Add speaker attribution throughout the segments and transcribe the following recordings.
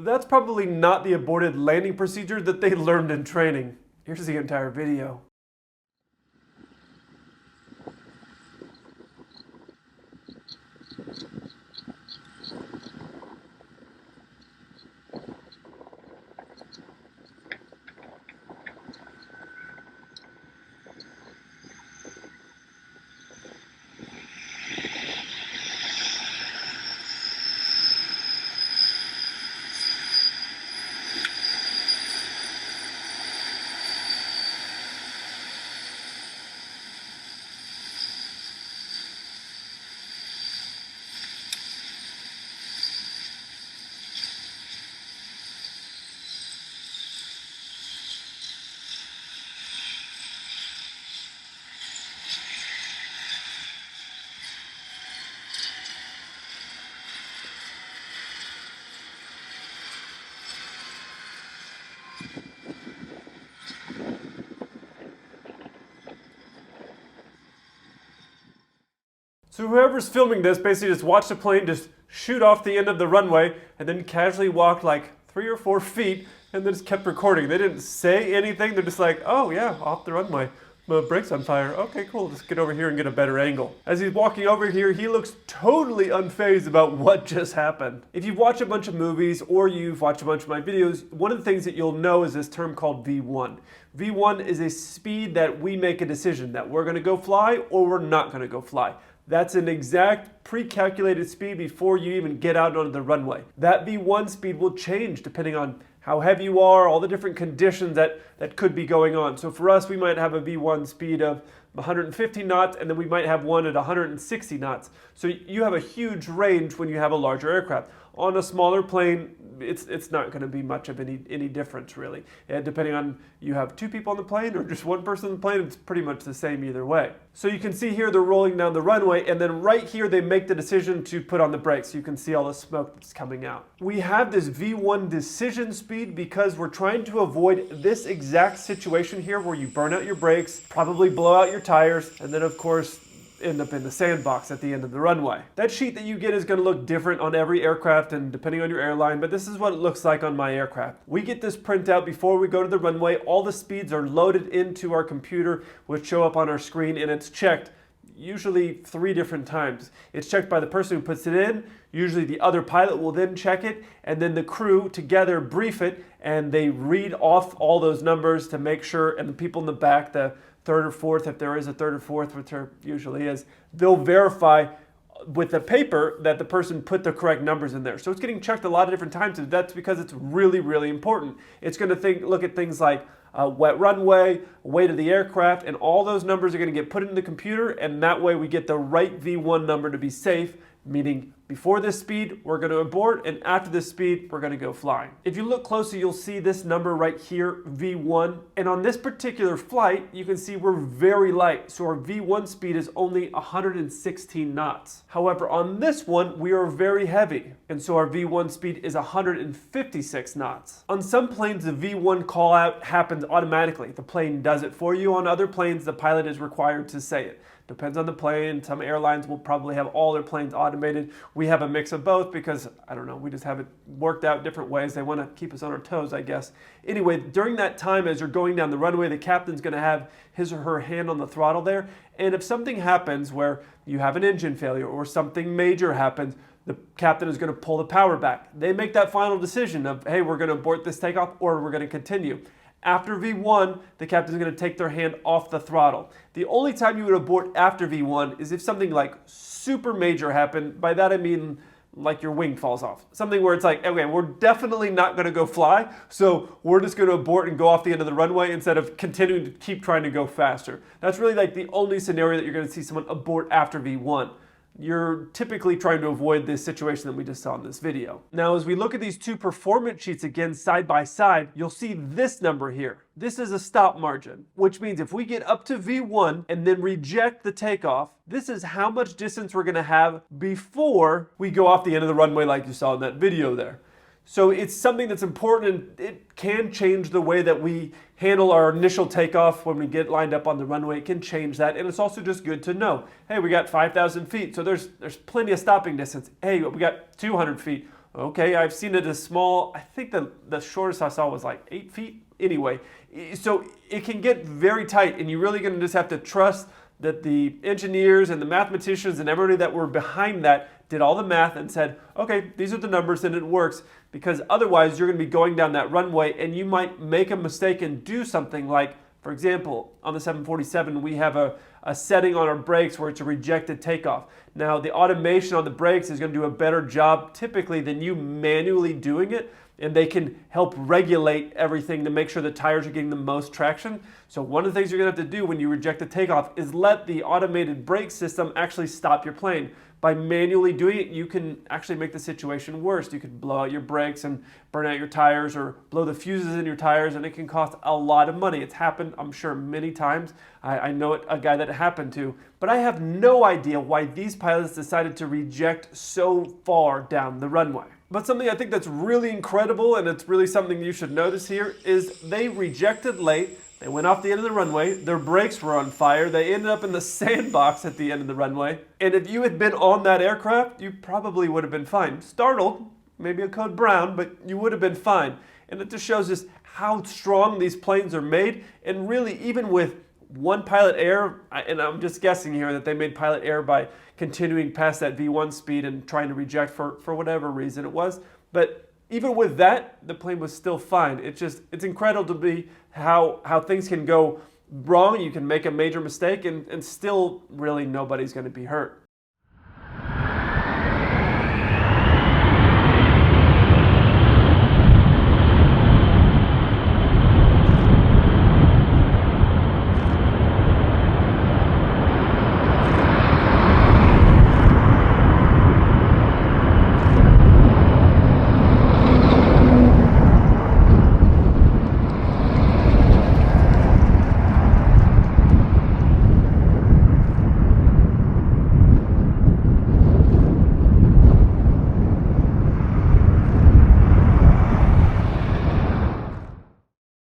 Speaker 1: that's probably not the aborted landing procedure that they learned in training. Here's the entire video. So whoever's filming this basically just watched the plane just shoot off the end of the runway and then casually walked like 3 or 4 feet and then just kept recording. They didn't say anything. They're just like, oh yeah, off the runway. My brake's on fire. Okay, cool. Let's get over here and get a better angle. As he's walking over here, he looks totally unfazed about what just happened. If you've watched a bunch of movies or you've watched a bunch of my videos, one of the things that you'll know is this term called V1. V1 is a speed that we make a decision that we're going to go fly or we're not going to go fly. That's an exact pre-calculated speed before you even get out onto the runway. That V1 speed will change depending on how heavy you are, all the different conditions that could be going on. So for us, we might have a V1 speed of 150 knots, and then we might have one at 160 knots. So you have a huge range when you have a larger aircraft. On a smaller plane, it's not going to be much of any difference really. And depending on you have 2 people on the plane or just 1 person on the plane, it's pretty much the same either way. So you can see here they're rolling down the runway, and then right here they make the decision to put on the brakes. You can see all the smoke that's coming out. We have this V1 decision speed because we're trying to avoid this exact situation here where you burn out your brakes, probably blow out your tires, and then of course end up in the sandbox at the end of the runway. That sheet that you get is going to look different on every aircraft and depending on your airline, but this is what it looks like on my aircraft. We get this printout before we go to the runway. All the speeds are loaded into our computer, which show up on our screen, and it's checked usually 3 different times. It's checked by the person who puts it in. Usually the other pilot will then check it, and then the crew together brief it, and they read off all those numbers to make sure, and the people in the back, the 3rd or 4th, if there is a 3rd or 4th, which there usually is, they'll verify with the paper that the person put the correct numbers in there. So it's getting checked a lot of different times, and that's because it's really, really important. It's going to look at things like wet runway, weight of the aircraft, and all those numbers are going to get put into the computer, and that way we get the right V1 number to be safe, meaning before this speed, we're going to abort, and after this speed, we're going to go flying. If you look closely, you'll see this number right here, V1. And on this particular flight, you can see we're very light. So our V1 speed is only 116 knots. However, on this one, we are very heavy. And so our V1 speed is 156 knots. On some planes, the V1 call out happens automatically. The plane does it for you. On other planes, the pilot is required to say it. Depends on the plane. Some airlines will probably have all their planes automated. We have a mix of both because, I don't know, we just have it worked out different ways. They want to keep us on our toes, I guess. Anyway, during that time, as you're going down the runway, the captain's going to have his or her hand on the throttle there. And if something happens where you have an engine failure or something major happens, the captain is going to pull the power back. They make that final decision of, hey, we're going to abort this takeoff or we're going to continue. After V1, the captain's going to take their hand off the throttle. The only time you would abort after V1 is if something like super major happened. By that I mean like your wing falls off. Something where it's like, okay, we're definitely not going to go fly, so we're just going to abort and go off the end of the runway instead of continuing to keep trying to go faster. That's really like the only scenario that you're going to see someone abort after V1. You're typically trying to avoid this situation that we just saw in this video. Now, as we look at these 2 performance sheets again side by side, you'll see this number here. This is a stop margin, which means if we get up to V1 and then reject the takeoff, this is how much distance we're gonna have before we go off the end of the runway like you saw in that video there. So it's something that's important, and it can change the way that we handle our initial takeoff when we get lined up on the runway. It can change that, and it's also just good to know. Hey, we got 5,000 feet, so there's plenty of stopping distance. Hey, we got 200 feet. Okay, I've seen it as small. I think the shortest I saw was like 8 feet. Anyway, so it can get very tight, and you're really going to just have to trust that the engineers and the mathematicians and everybody that were behind that did all the math and said, okay, these are the numbers and it works, because otherwise you're going to be going down that runway and you might make a mistake and do something like, for example, on the 747, we have a setting on our brakes where it's a rejected takeoff. Now, the automation on the brakes is going to do a better job typically than you manually doing it, and they can help regulate everything to make sure the tires are getting the most traction. So one of the things you're going to have to do when you reject a takeoff is let the automated brake system actually stop your plane. By manually doing it, you can actually make the situation worse. You could blow out your brakes and burn out your tires, or blow the fuses in your tires, and it can cost a lot of money. It's happened, I'm sure, many times. I know a guy that it happened to. But I have no idea why these pilots decided to reject so far down the runway. But something I think that's really incredible, and it's really something you should notice here, is they rejected late. They went off the end of the runway, their brakes were on fire, they ended up in the sandbox at the end of the runway. And if you had been on that aircraft, you probably would have been fine. Startled, maybe a code brown, but you would have been fine. And it just shows us how strong these planes are made, and really even with one pilot error, and I'm just guessing here that they made pilot error by continuing past that V1 speed and trying to reject for whatever reason it was. But even with that, the plane was still fine. It's incredible to be how things can go wrong. You can make a major mistake and still really nobody's going to be hurt.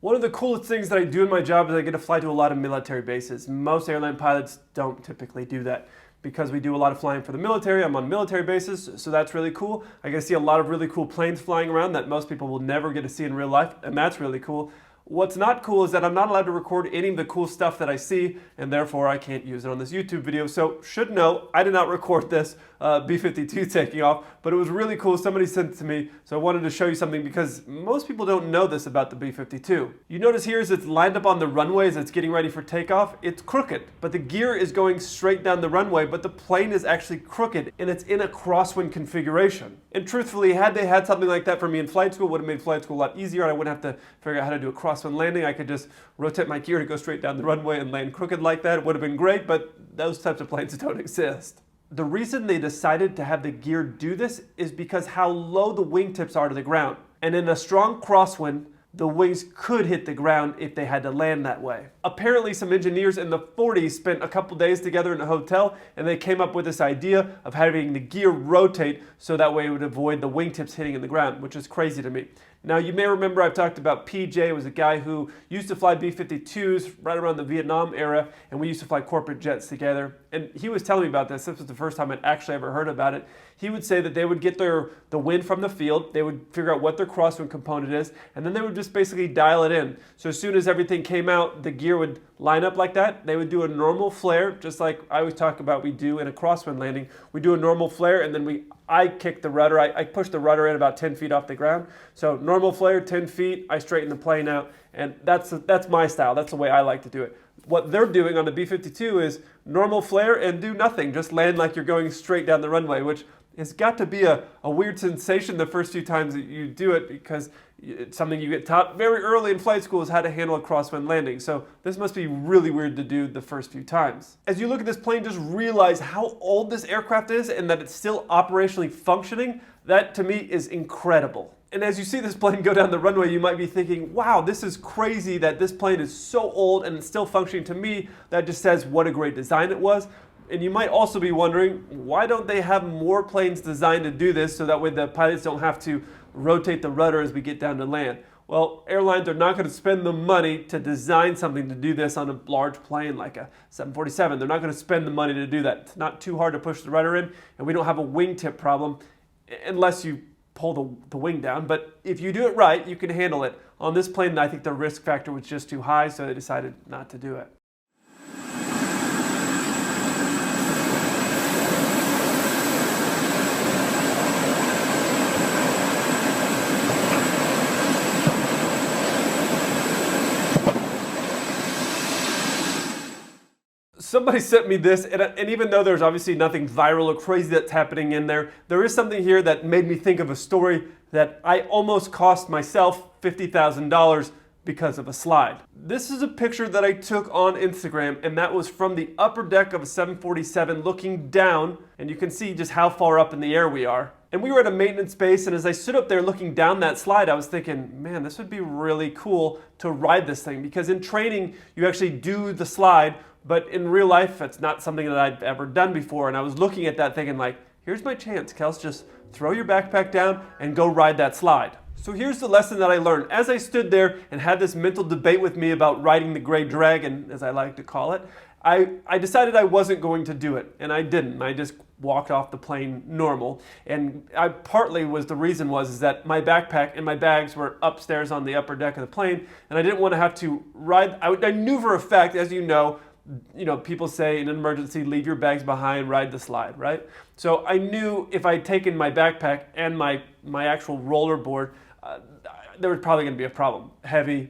Speaker 1: One of the coolest things that I do in my job is I get to fly to a lot of military bases. Most airline pilots don't typically do that. Because we do a lot of flying for the military, I'm on military bases, so that's really cool. I get to see a lot of really cool planes flying around that most people will never get to see in real life, and that's really cool. What's not cool is that I'm not allowed to record any of the cool stuff that I see, and therefore I can't use it on this YouTube video. So should know, I did not record this B-52 taking off, but it was really cool. Somebody sent it to me, so I wanted to show you something because most people don't know this about the B-52. You notice here as it's lined up on the runway as it's getting ready for takeoff, it's crooked, but the gear is going straight down the runway, but the plane is actually crooked, and it's in a crosswind configuration. And truthfully, had they had something like that for me in flight school, it would have made flight school a lot easier, and I wouldn't have to figure out how to do a crosswind landing. I could just rotate my gear to go straight down the runway and land crooked like that. It would have been great, but those types of planes don't exist. The reason they decided to have the gear do this is because how low the wingtips are to the ground. And in a strong crosswind, the wings could hit the ground if they had to land that way. Apparently some engineers in the 40s spent a couple days together in a hotel, and they came up with this idea of having the gear rotate so that way it would avoid the wingtips hitting in the ground, which is crazy to me. Now you may remember I've talked about PJ, was a guy who used to fly B-52s right around the Vietnam era, and we used to fly corporate jets together. And he was telling me about this. This was the first time I'd actually ever heard about it. He would say that they would get the wind from the field, they would figure out what their crosswind component is, and then they would just basically dial it in. So as soon as everything came out, the gear would line up like that. They would do a normal flare, just like I always talk about we do in a crosswind landing. We do a normal flare, and then I kick the rudder. I push the rudder in about 10 feet off the ground. So normal flare, 10 feet, I straighten the plane out, and that's my style. That's the way I like to do it. What they're doing on the B-52 is normal flare and do nothing. Just land like you're going straight down the runway, which has got to be a weird sensation the first few times that you do it, because it's something you get taught very early in flight school is how to handle a crosswind landing. So this must be really weird to do the first few times. As you look at this plane, just realize how old this aircraft is and that it's still operationally functioning. That to me is incredible. And as you see this plane go down the runway, you might be thinking, wow, this is crazy that this plane is so old and it's still functioning. To me, that just says what a great design it was. And you might also be wondering, why don't they have more planes designed to do this so that way the pilots don't have to rotate the rudder as we get down to land? Well, airlines are not going to spend the money to design something to do this on a large plane like a 747. They're not going to spend the money to do that. It's not too hard to push the rudder in, and we don't have a wingtip problem unless you pull the wing down. But if you do it right, you can handle it. On this plane, I think the risk factor was just too high, so they decided not to do it. Somebody sent me this, and even though there's obviously nothing viral or crazy that's happening in there, there is something here that made me think of a story that I almost cost myself $50,000 because of a slide. This is a picture that I took on Instagram, and that was from the upper deck of a 747 looking down, and you can see just how far up in the air we are. And we were at a maintenance base, and as I stood up there looking down that slide, I was thinking, man, this would be really cool to ride this thing, because in training, you actually do the slide, but in real life, it's not something that I'd ever done before. And I was looking at that thinking like, here's my chance, Kels, just throw your backpack down and go ride that slide. So here's the lesson that I learned. As I stood there and had this mental debate with me about riding the gray dragon, as I like to call it, I decided I wasn't going to do it, and I didn't. I just walked off the plane normal. And partly the reason was that my backpack and my bags were upstairs on the upper deck of the plane, and I didn't want to have to ride. I knew for a fact, as you know, people say in an emergency, leave your bags behind, ride the slide, right? So I knew if I'd taken my backpack and my actual roller board, there was probably going to be a problem. Heavy,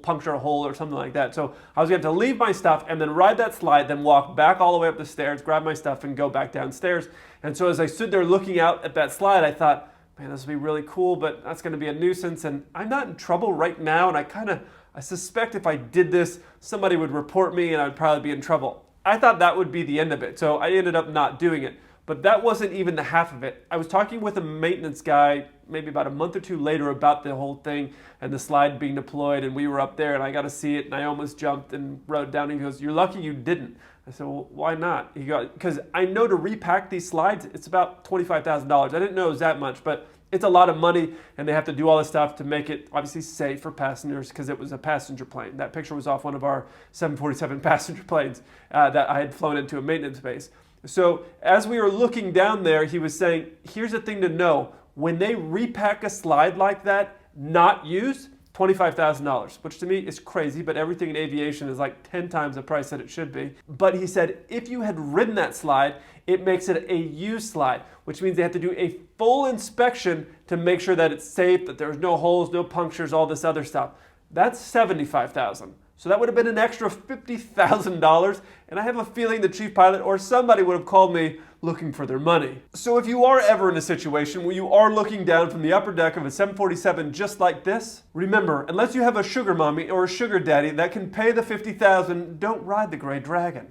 Speaker 1: puncture a hole or something like that. So I was going to have to leave my stuff and then ride that slide, then walk back all the way up the stairs, grab my stuff and go back downstairs. And so as I stood there looking out at that slide, I thought, man, this would be really cool, but that's going to be a nuisance. And I'm not in trouble right now, and I suspect if I did this, somebody would report me and I'd probably be in trouble. I thought that would be the end of it, so I ended up not doing it. But that wasn't even the half of it. I was talking with a maintenance guy maybe about a month or two later about the whole thing and the slide being deployed, and we were up there and I got to see it and I almost jumped and rode down, and he goes, "You're lucky you didn't." I said, "Well, why not?" He goes, "Because I know to repack these slides, it's about $25,000. I didn't know it was that much, but it's a lot of money, and they have to do all this stuff to make it obviously safe for passengers because it was a passenger plane." That picture was off one of our 747 passenger planes that I had flown into a maintenance base. So as we were looking down there, he was saying, here's the thing to know. When they repack a slide like that, not used, $25,000, which to me is crazy, but everything in aviation is like 10 times the price that it should be. But he said, if you had ridden that slide, it makes it a used slide, which means they have to do a full inspection to make sure that it's safe, that there's no holes, no punctures, all this other stuff. That's $75,000. So that would have been an extra $50,000, and I have a feeling the chief pilot or somebody would have called me looking for their money. So if you are ever in a situation where you are looking down from the upper deck of a 747 just like this, remember, unless you have a sugar mommy or a sugar daddy that can pay the $50,000, don't ride the gray dragon.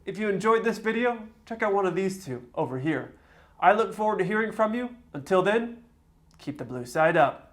Speaker 1: If you enjoyed this video, check out one of these two over here. I look forward to hearing from you. Until then, keep the blue side up.